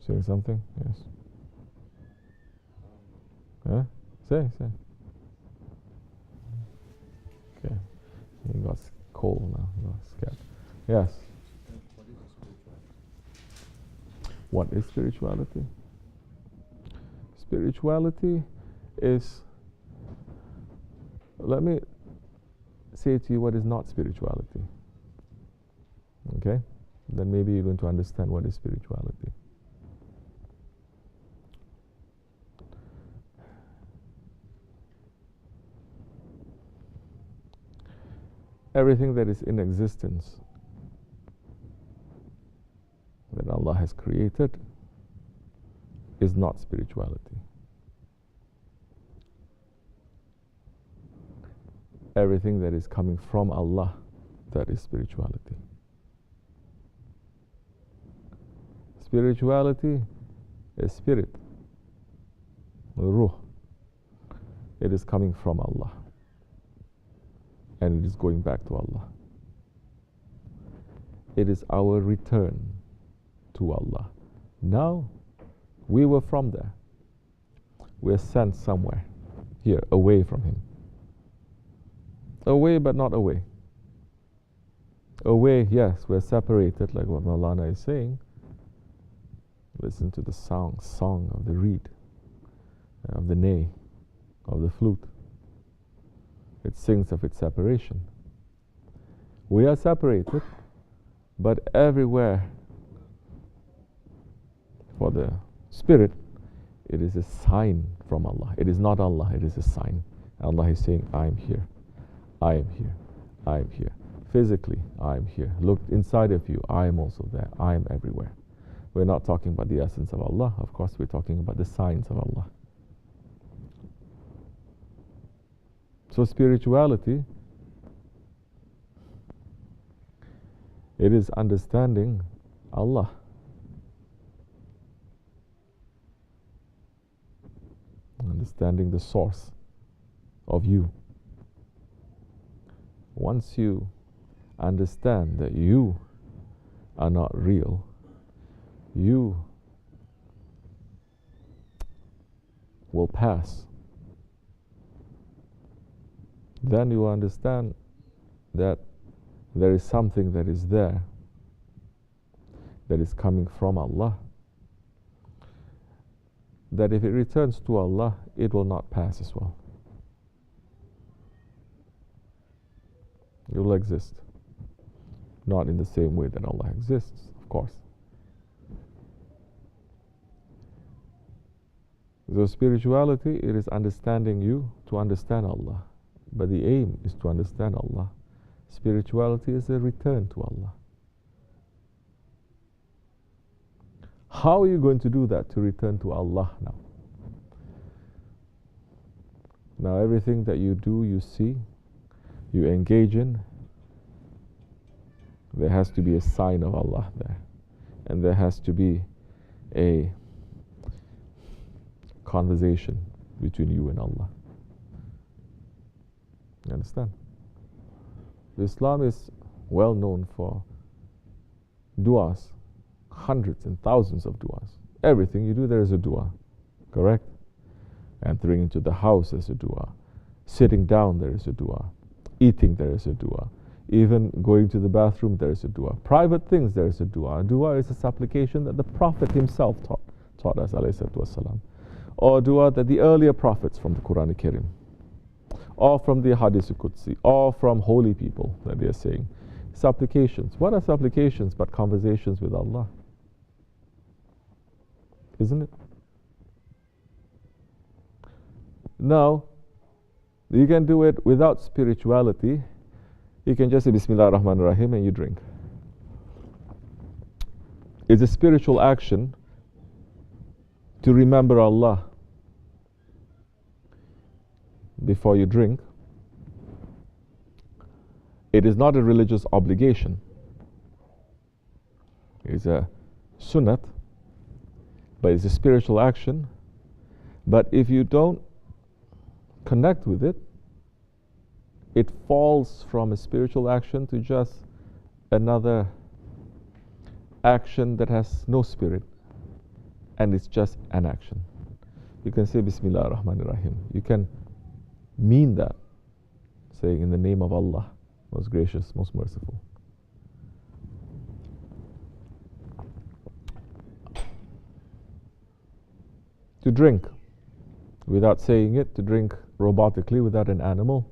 Saying something? Yes. Huh? Say. Okay. He got cold now. He got scared. Yes. What is spirituality? Spirituality is, let me say to you what is not spirituality. Okay? Then maybe you're going to understand what is spirituality. Everything that is in existence that Allah has created is not spirituality. Everything that is coming from Allah, that is spirituality. Spirituality is spirit, ruh. It is coming from Allah, and it is going back to Allah. It is our return to Allah. Now, we were from there. We are sent somewhere, here, away from Him. Away, but not away. Away, yes, we're separated, like what Maulana is saying. Listen to the song of the reed, of the ney, of the flute. It sings of its separation. We are separated, but everywhere for the spirit, it is a sign from Allah. It is not Allah, it is a sign. Allah is saying, I am here, I am here, I am here. Physically, I am here. Look inside of you, I am also there, I am everywhere. We're not talking about the essence of Allah, of course, we're talking about the signs of Allah. So spirituality, it is understanding Allah. Understanding the source of you. Once you understand that you are not real, you will pass. Then you understand that there is something that is there, that is coming from Allah, that if it returns to Allah, it will not pass as well. It will exist. Not in the same way that Allah exists, of course. So spirituality, it is understanding you to understand Allah. But the aim is to understand Allah. Spirituality is a return to Allah. How are you going to do that, to return to Allah now? Now everything that you do, you see, you engage in, there has to be a sign of Allah there. And there has to be a conversation between you and Allah. You understand? Islam is well known for du'as, hundreds and thousands of du'as. Everything you do, there is a du'a, correct? Entering into the house, there is a du'a. Sitting down, there is a du'a. Eating, there is a du'a. Even going to the bathroom, there is a du'a. Private things, there is a du'a. Du'a is a supplication that the Prophet himself taught us, alayhi salatu wasalam. Or du'a that the earlier prophets from the Quran al-Karim, or from the Hadith al-Qudsi, or from holy people that they are saying. Supplications. What are supplications but conversations with Allah? Isn't it? Now, you can do it without spirituality. You can just say Bismillah ar-Rahman ar-Rahim and you drink. It's a spiritual action to remember Allah before you drink. It is not a religious obligation. It's a sunnat, but it's a spiritual action. But if you don't connect with it, it falls from a spiritual action to just another action that has no spirit. and it's just an action. You can say Bismillah ar-Rahman ar-Rahim. You can mean that, saying in the name of Allah, most gracious, most merciful. To drink without saying it, to drink robotically without an animal,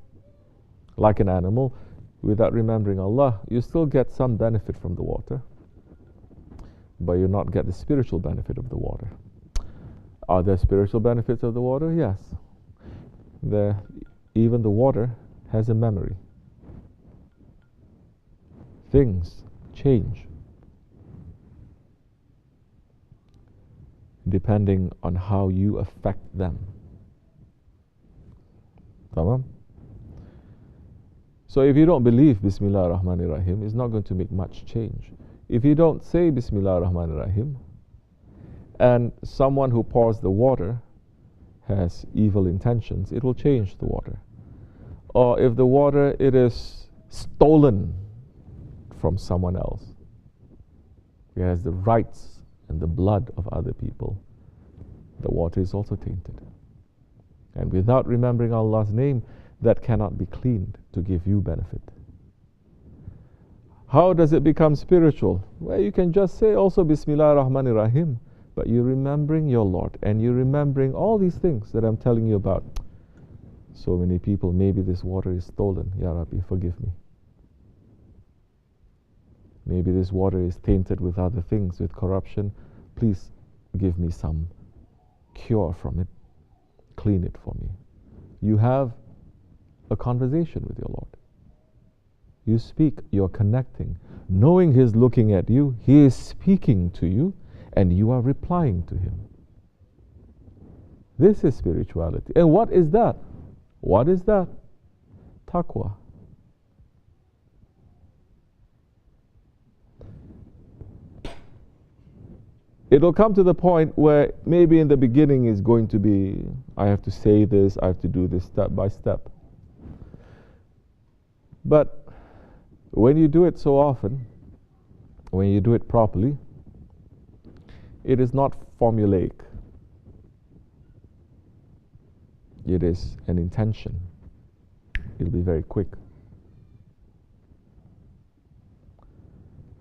like an animal, without remembering Allah, you still get some benefit from the water, but you not get the spiritual benefit of the water. Are there spiritual benefits of the water? Yes. Even the water has a memory. Things change depending on how you affect them. Tamam? So if you don't believe Bismillah ar-Rahman ar-Rahim, it's not going to make much change. If you don't say Bismillah ar-Rahman ar-Rahim, and someone who pours the water has evil intentions, it will change the water. Or if the water, it is stolen from someone else, it has the rights and the blood of other people, the water is also tainted. And without remembering Allah's name, that cannot be cleaned to give you benefit. How does it become spiritual? Well, you can just say also Bismillah ar-Rahman ar-Rahim, but you're remembering your Lord, and you're remembering all these things that I'm telling you about. So many people, maybe this water is stolen. Ya Rabbi, forgive me. Maybe this water is tainted with other things, with corruption. Please give me some cure from it. Clean it for me. You have a conversation with your Lord. You speak, you're connecting. Knowing He's looking at you, He is speaking to you, and you are replying to Him. This is spirituality. And what is that? What is that? Taqwa. It'll come to the point where maybe in the beginning is going to be, I have to say this, I have to do this step by step. But when you do it so often, when you do it properly, it is not formulaic. It is an intention. It'll be very quick.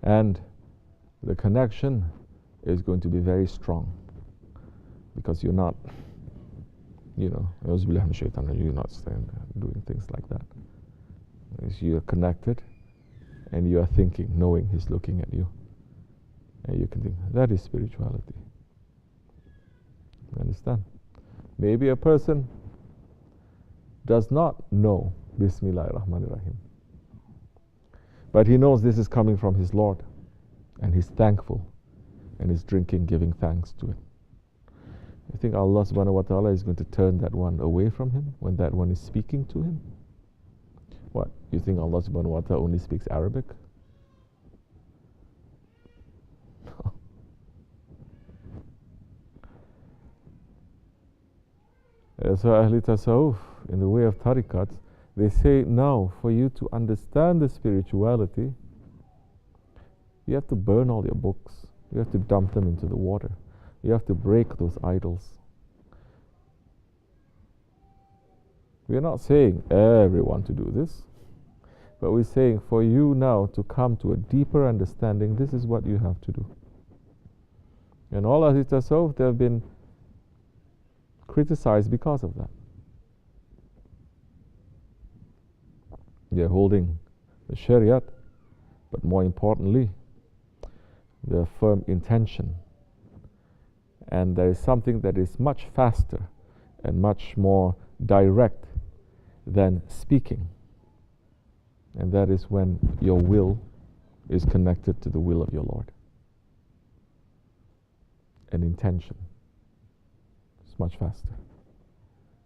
And the connection is going to be very strong, because you're not, you're not doing things like that. You're connected, and you are thinking, knowing He's looking at you, and you can think, that is spirituality. You understand? Maybe a person does not know Bismillah ar-Rahman ar-Rahim, but he knows this is coming from his Lord, and he's thankful, and he's drinking, giving thanks to it. You think Allah subhanahu wa ta'ala is going to turn that one away from him when that one is speaking to him? What? You think Allah subhanahu wa ta'ala only speaks Arabic? So Ahli Tasawwuf, in the way of tariqats, they say, now for you to understand the spirituality, you have to burn all your books. You have to dump them into the water. You have to break those idols. We are not saying everyone to do this, but we're saying for you now to come to a deeper understanding, this is what you have to do. And all Ahli Tasawwuf, they have been criticized because of that. They're holding the Shariat, but more importantly, the firm intention. And there is something that is much faster and much more direct than speaking. And that is when your will is connected to the will of your Lord. An intention. It's much faster.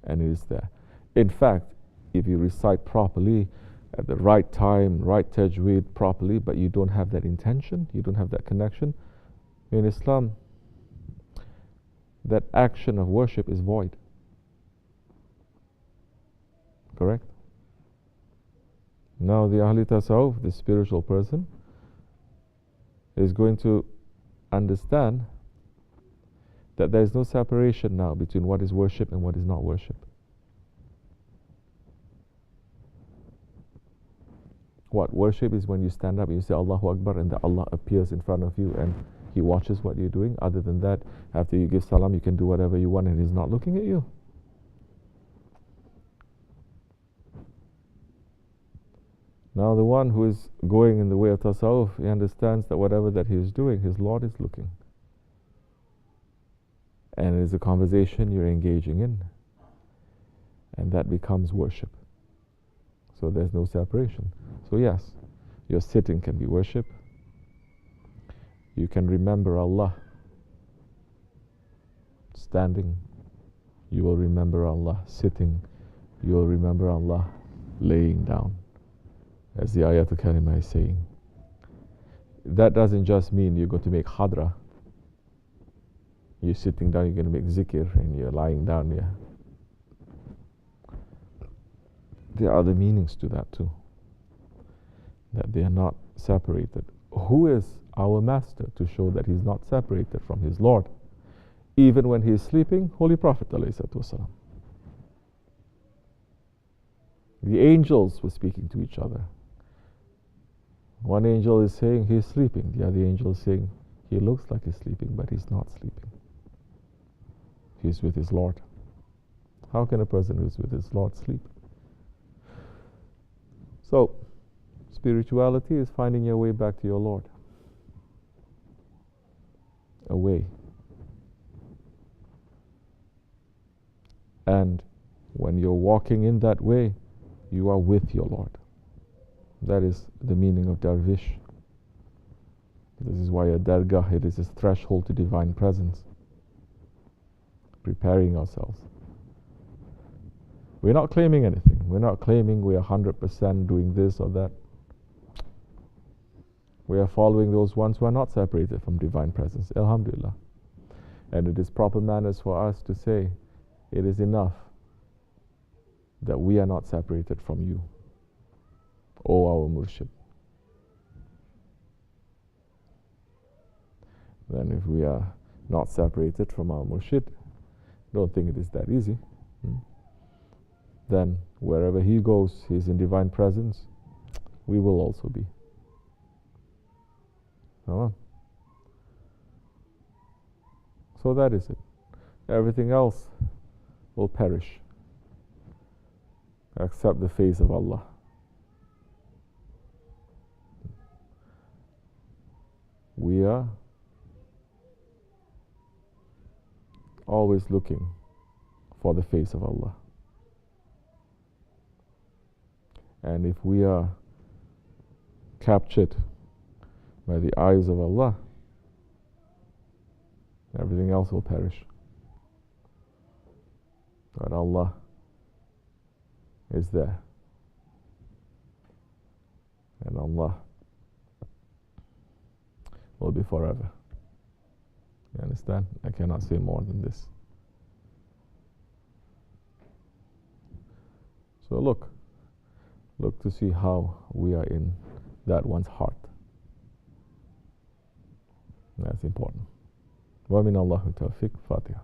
And it is there. In fact, if you recite properly, at the right time, right tajweed properly, but you don't have that intention, you don't have that connection, in Islam, that action of worship is void. Correct? Now the Ahli Tasawwuf, the spiritual person, is going to understand That there is no separation now between what is worship and what is not worship. What worship is when you stand up and you say Allahu Akbar and that Allah appears in front of you and He watches what you're doing. Other than that, after you give salam, you can do whatever you want and He's not looking at you. Now the one who is going in the way of tasawwuf, he understands that whatever that he is doing, his Lord is looking. And it is a conversation you're engaging in. And that becomes worship. So there's no separation. So yes, your sitting can be worship. You can remember Allah. Standing, you will remember Allah. Sitting, you will remember Allah. Laying down, as the Ayatul Karimah is saying. That doesn't just mean you're going to make hadra. You're sitting down, you're going to make zikr, and you're lying down here. There are other meanings to that too. That they are not separated. Who is our master to show that he's not separated from his Lord? Even when he is sleeping, Holy Prophet ﷺ. The angels were speaking to each other. One angel is saying he's sleeping. The other angel is saying he looks like he's sleeping, but he's not sleeping. He's with his Lord. How can a person who's with his Lord sleep? So, spirituality is finding your way back to your Lord. A way. And when you're walking in that way, you are with your Lord. That is the meaning of darvish. This is why a dargah, it is a threshold to divine presence. Preparing ourselves. We're not claiming anything. We're not claiming we are 100% doing this or that. We are following those ones who are not separated from divine presence. Alhamdulillah. And it is proper manners for us to say, it is enough that we are not separated from you, O our Murshid. Then if we are not separated from our Murshid, don't think it is that easy. Then wherever he goes, he's in divine presence, we will also be. So that is it. Everything else will perish except the face of Allah. We are always looking for the face of Allah. And if we are captured by the eyes of Allah, everything else will perish. But Allah is there. And Allah will be forever. You understand? I cannot say more than this. So look to see how we are in that one's heart. That's important. Wa min Allahu tawfiq. Fatiha.